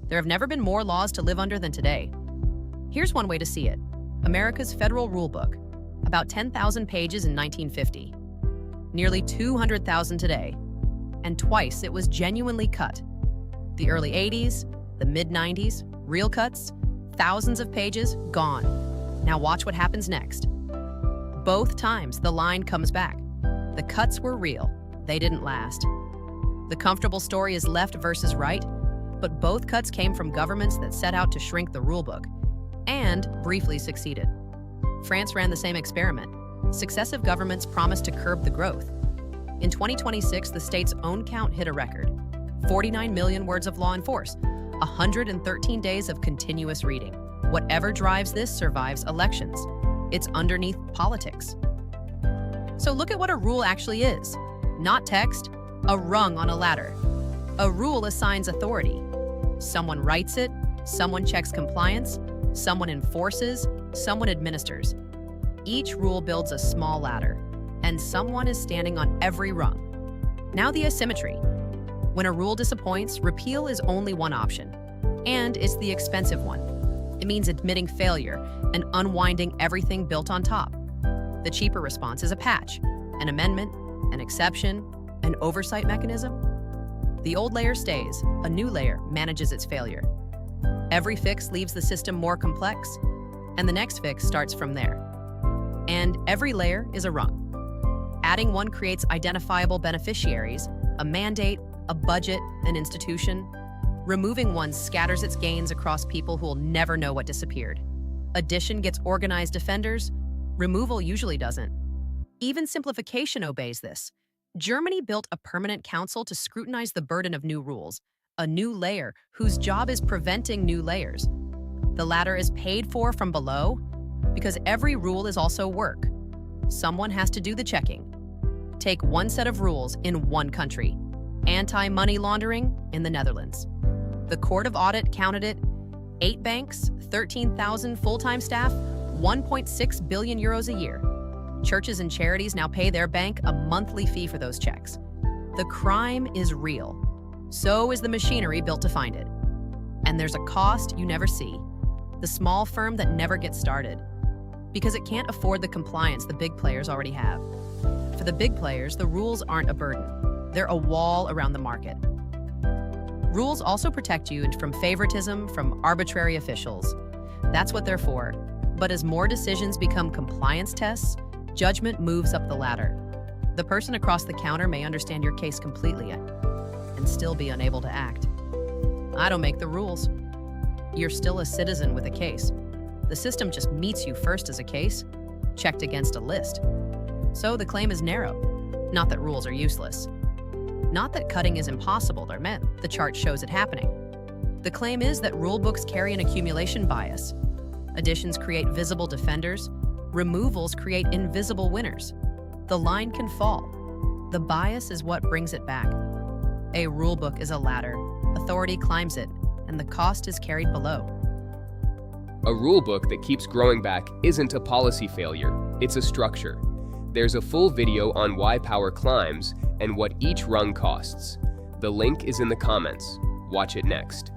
There have never been more laws to live under than today. Here's one way to see it. America's Federal Rulebook, about 10,000 pages in 1950. Nearly 200,000 today, and twice it was genuinely cut. The early 80s, the mid-90s, real cuts, thousands of pages, gone. Now watch what happens next. Both times the line comes back. The cuts were real, they didn't last. The comfortable story is left versus right, but both cuts came from governments that set out to shrink the rulebook, and briefly succeeded. France ran the same experiment. Successive governments promised to curb the growth. In 2026, the state's own count hit a record. 49 million words of law in force, 113 days of continuous reading. Whatever drives this survives elections. It's underneath politics. So look at what a rule actually is. Not text, a rung on a ladder. A rule assigns authority. Someone writes it, someone checks compliance, someone enforces, someone administers. Each rule builds a small ladder, and someone is standing on every rung. Now the asymmetry. When a rule disappoints, repeal is only one option, and it's the expensive one. It means admitting failure and unwinding everything built on top. The cheaper response is a patch, an amendment, an exception, an oversight mechanism. The old layer stays, a new layer manages its failure. Every fix leaves the system more complex, and the next fix starts from there. And every layer is a rung. Adding one creates identifiable beneficiaries, a mandate, a budget, an institution. Removing one scatters its gains across people who will never know what disappeared. Addition gets organized defenders, removal usually doesn't. Even simplification obeys this. Germany built a permanent council to scrutinize the burden of new rules, a new layer whose job is preventing new layers. The ladder is paid for from below because every rule is also work. Someone has to do the checking. Take one set of rules in one country. Anti-money laundering in the Netherlands. The Court of Audit counted it: 8 banks, 13,000 full-time staff, 1.6 billion euros a year. Churches and charities now pay their bank a monthly fee for those checks. The crime is real. So is the machinery built to find it. And there's a cost you never see. The small firm that never gets started. Because it can't afford the compliance the big players already have. For the big players, the rules aren't a burden. They're a wall around the market. Rules also protect you from favoritism from arbitrary officials. That's what they're for. But as more decisions become compliance tests, judgment moves up the ladder. The person across the counter may understand your case completely and still be unable to act. I don't make the rules. You're still a citizen with a case. The system just meets you first as a case, checked against a list. So the claim is narrow. Not that rules are useless. Not that cutting is impossible or meant. The chart shows it happening. The claim is that rulebooks carry an accumulation bias. Additions create visible defenders. Removals create invisible winners. The line can fall. The bias is what brings it back. A rulebook is a ladder. Authority climbs it, and the cost is carried below. A rulebook that keeps growing back isn't a policy failure, it's a structure. There's a full video on why power climbs and what each rung costs. The link is in the comments. Watch it next.